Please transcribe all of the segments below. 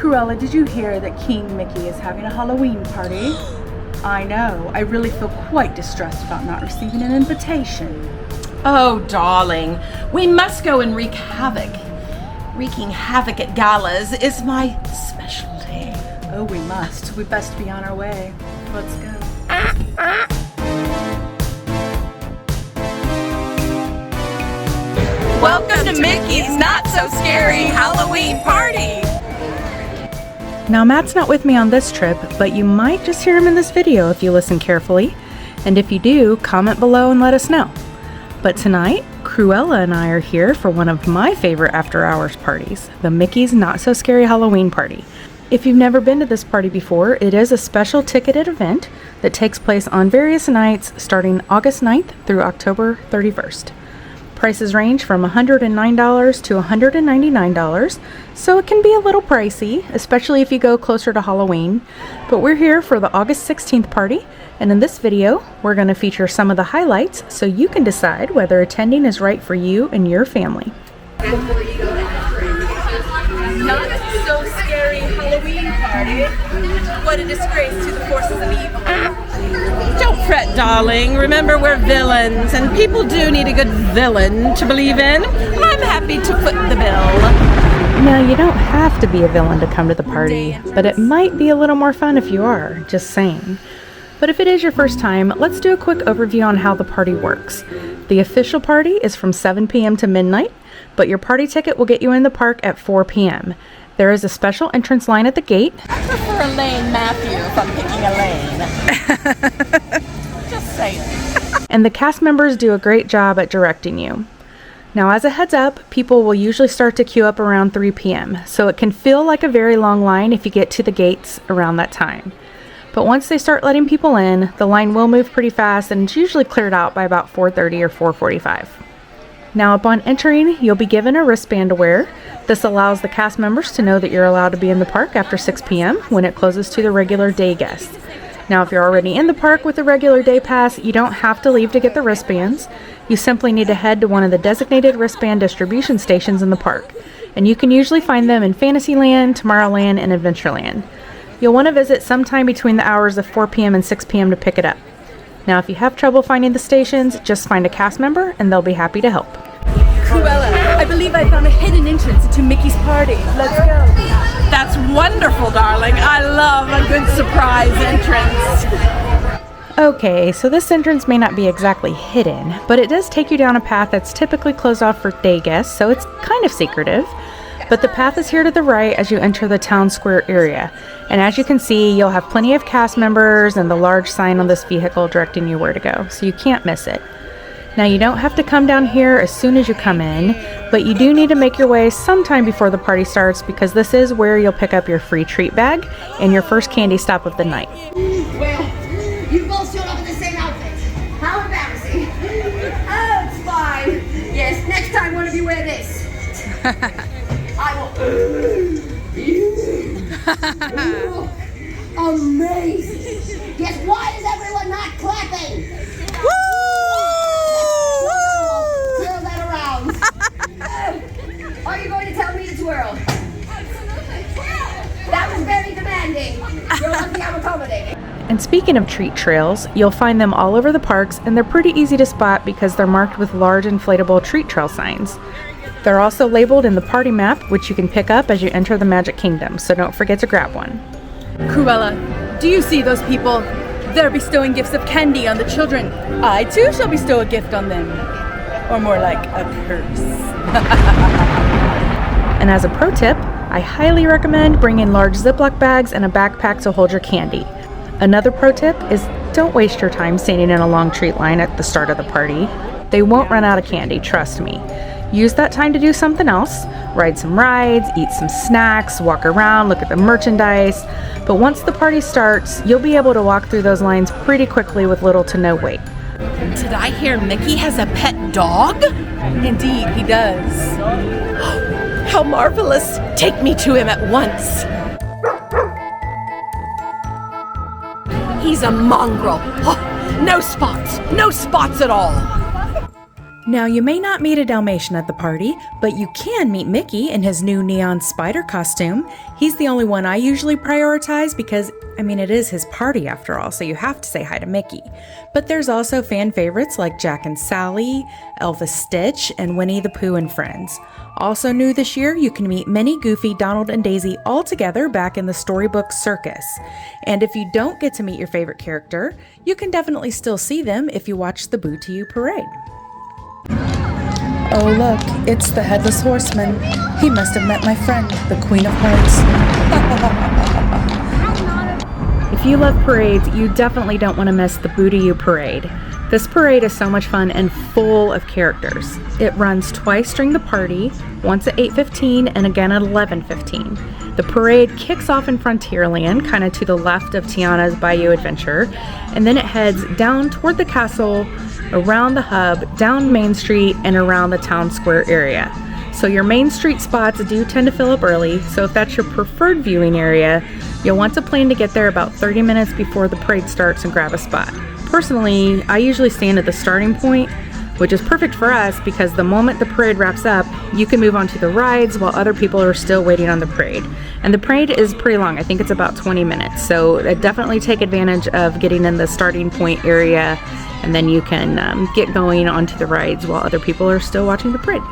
Cruella, did you hear that King Mickey is having a Halloween party? I know. I really feel quite distressed about not receiving an invitation. Oh, darling, we must go and wreak havoc. Wreaking havoc at galas is my specialty. Oh, we must. We best be on our way. Let's go. Welcome to Mickey's Not So Scary Halloween Party! Now Matt's not with me on this trip, but you might just hear him in this video if you listen carefully. And if you do, comment below and let us know. But tonight, Cruella and I are here for one of my favorite after-hours parties, the Mickey's Not So Scary Halloween Party. If you've never been to this party before, it is a special ticketed event that takes place on various nights starting August 9th through October 31st. Prices range from $109 to $199, so it can be a little pricey, especially if you go closer to Halloween. But we're here for the August 16th party, and in this video, we're going to feature some of the highlights so you can decide whether attending is right for you and your family. Not so scary Halloween party. What a disgrace to the forces of evil. Don't fret, darling. Remember, we're villains, and people do need a good villain to believe in. I'm happy to foot the bill. Now, you don't have to be a villain to come to the party, but it might be a little more fun if you are, just saying. But if it is your first time, let's do a quick overview on how the party works. The official party is from 7 p.m. to midnight, but your party ticket will get you in the park at 4 p.m. There is a special entrance line at the gate. I prefer a lane, Matthew, if I'm picking a lane. Just saying. And the cast members do a great job at directing you. Now, as a heads up, people will usually start to queue up around 3 p.m., so it can feel like a very long line if you get to the gates around that time. But once they start letting people in, the line will move pretty fast and it's usually cleared out by about 4:30 or 4:45. Now, upon entering, you'll be given a wristband to wear. This allows the cast members to know that you're allowed to be in the park after 6 p.m. when it closes to the regular day guests. Now, if you're already in the park with a regular day pass, you don't have to leave to get the wristbands. You simply need to head to one of the designated wristband distribution stations in the park. And you can usually find them in Fantasyland, Tomorrowland, and Adventureland. You'll want to visit sometime between the hours of 4 p.m. and 6 p.m. to pick it up. Now, if you have trouble finding the stations, just find a cast member and they'll be happy to help. Cruella, I believe I found a hidden entrance into Mickey's party. Let's go. That's wonderful, darling. I love a good surprise entrance. Okay, so this entrance may not be exactly hidden, but it does take you down a path that's typically closed off for day guests, so it's kind of secretive. But the path is here to the right as you enter the town square area. And as you can see, you'll have plenty of cast members and the large sign on this vehicle directing you where to go, so you can't miss it. Now, you don't have to come down here as soon as you come in, but you do need to make your way sometime before the party starts because this is where you'll pick up your free treat bag and your first candy stop of the night. Well, you both showed up in the same outfit. How embarrassing. Oh, it's fine. Yes, next time one of you wear this. I will. Amazing. Yes, why is everyone not clapping? Twirl that around. Are you going to tell me to twirl? Absolutely. Twirl. That was very demanding. You're lucky I'm accommodating. And speaking of treat trails, you'll find them all over the parks, and they're pretty easy to spot because they're marked with large inflatable treat trail signs. They're also labeled in the party map, which you can pick up as you enter the Magic Kingdom, so don't forget to grab one. Cruella, do you see those people? They're bestowing gifts of candy on the children. I too shall bestow a gift on them. Or more like a curse. And as a pro tip, I highly recommend bringing large Ziploc bags and a backpack to hold your candy. Another pro tip is don't waste your time standing in a long treat line at the start of the party. They won't run out of candy, trust me. Use that time to do something else, ride some rides, eat some snacks, walk around, look at the merchandise. But once the party starts, you'll be able to walk through those lines pretty quickly with little to no wait. Did I hear Mickey has a pet dog? Indeed, he does. How marvelous! Take me to him at once. He's a mongrel. Oh, no spots at all. Now, you may not meet a Dalmatian at the party, but you can meet Mickey in his new neon spider costume. He's the only one I usually prioritize because, it is his party after all, so you have to say hi to Mickey. But there's also fan favorites like Jack and Sally, Elvis Stitch, and Winnie the Pooh and Friends. Also new this year, you can meet Minnie, Goofy, Donald, and Daisy all together back in the Storybook Circus. And if you don't get to meet your favorite character, you can definitely still see them if you watch the Boo to You parade. Oh look, it's the Headless Horseman. He must have met my friend, the Queen of Hearts. If you love parades, you definitely don't want to miss the Boo to You parade. This parade is so much fun and full of characters. It runs twice during the party, once at 8:15 and again at 11:15. The parade kicks off in Frontierland, kind of to the left of Tiana's Bayou Adventure, and then it heads down toward the castle, around the hub, down Main Street, and around the town square area. So your Main Street spots do tend to fill up early, so if that's your preferred viewing area, you'll want to plan to get there about 30 minutes before the parade starts and grab a spot. Personally, I usually stand at the starting point, which is perfect for us because the moment the parade wraps up, you can move on to the rides while other people are still waiting on the parade. And the parade is pretty long. I think it's about 20 minutes. So definitely take advantage of getting in the starting point area, and then you can get going onto the rides while other people are still watching the parade.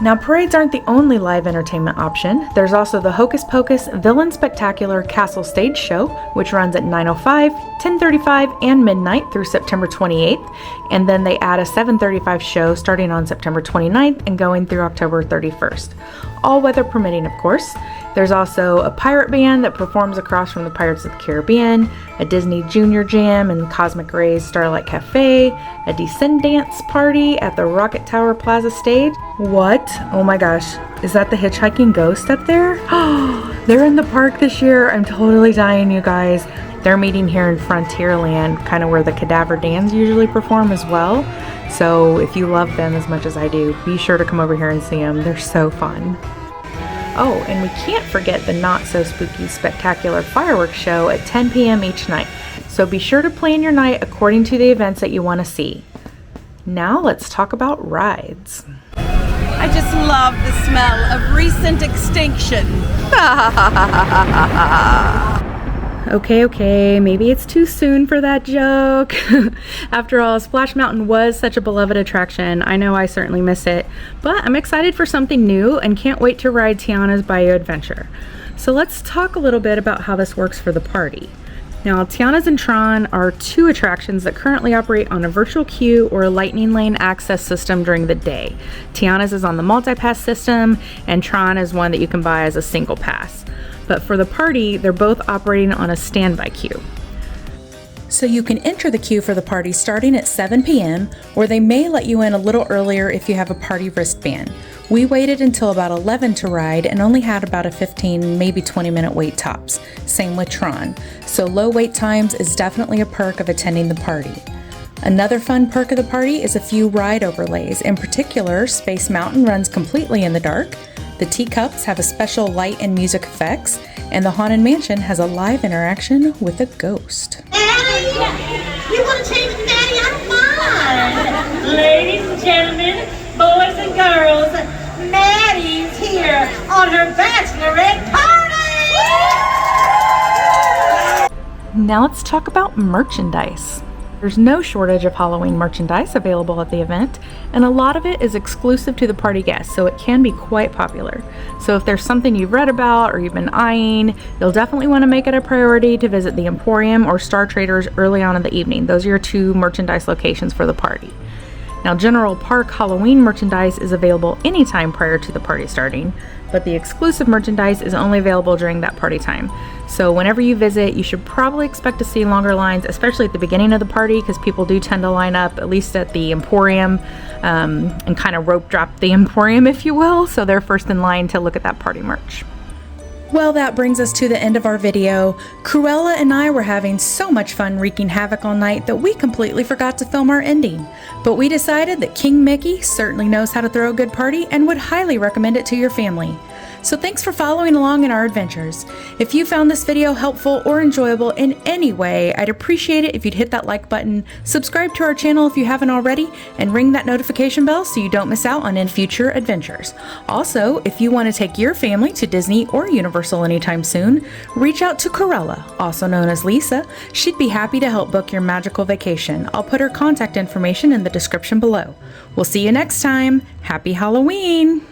Now, parades aren't the only live entertainment option. There's also the Hocus Pocus Villain Spectacular Castle Stage Show, which runs at 9:05, 10:35, and midnight through September 28th. And then they add a 7:35 show starting on September 29th and going through October 31st. All weather permitting, of course. There's also a pirate band that performs across from the Pirates of the Caribbean, a Disney Junior Jam in Cosmic Rays Starlight Cafe, a Descendants party at the Rocket Tower Plaza stage. What? Oh my gosh, is that the hitchhiking ghost up there? Oh, they're in the park this year. I'm totally dying, you guys. They're meeting here in Frontierland, kind of where the Cadaver Dans usually perform as well. So if you love them as much as I do, be sure to come over here and see them. They're so fun. Oh, and we can't forget the not-so-spooky spectacular fireworks show at 10 p.m. each night. So be sure to plan your night according to the events that you want to see. Now let's talk about rides. I just love the smell of recent extinction. Okay, maybe it's too soon for that joke. After all, Splash Mountain was such a beloved attraction. I know I certainly miss it, but I'm excited for something new and can't wait to ride Tiana's Bayou Adventure. So let's talk a little bit about how this works for the party. Now, Tiana's and Tron are two attractions that currently operate on a virtual queue or a lightning lane access system during the day. Tiana's is on the multi-pass system, and Tron is one that you can buy as a single pass. But for the party, they're both operating on a standby queue. So you can enter the queue for the party starting at 7 p.m., or they may let you in a little earlier if you have a party wristband. We waited until about 11 to ride and only had about a 15, maybe 20-minute wait tops. Same with Tron. So low wait times is definitely a perk of attending the party. Another fun perk of the party is a few ride overlays. In particular, Space Mountain runs completely in the dark. The teacups have a special light and music effects, and the Haunted Mansion has a live interaction with a ghost. Maddie, you want to change Maddie? I don't mind. Ladies and gentlemen, boys and girls, Maddie's here on her bachelorette party! Now let's talk about merchandise. There's no shortage of Halloween merchandise available at the event, and a lot of it is exclusive to the party guests, so it can be quite popular. So if there's something you've read about or you've been eyeing, you'll definitely want to make it a priority to visit the Emporium or Star Traders early on in the evening. Those are your two merchandise locations for the party. Now, general park Halloween merchandise is available anytime prior to the party starting, but the exclusive merchandise is only available during that party time. So whenever you visit, you should probably expect to see longer lines, especially at the beginning of the party, because people do tend to line up, at least at the Emporium, and kind of rope drop the Emporium, if you will, so they're first in line to look at that party merch. Well, that brings us to the end of our video. Cruella and I were having so much fun wreaking havoc all night that we completely forgot to film our ending. But we decided that King Mickey certainly knows how to throw a good party and would highly recommend it to your family. So thanks for following along in our adventures. If you found this video helpful or enjoyable in any way, I'd appreciate it if you'd hit that like button, subscribe to our channel if you haven't already, and ring that notification bell so you don't miss out on any future adventures. Also, if you want to take your family to Disney or Universal anytime soon, reach out to Corella, also known as Lisa. She'd be happy to help book your magical vacation. I'll put her contact information in the description below. We'll see you next time. Happy Halloween!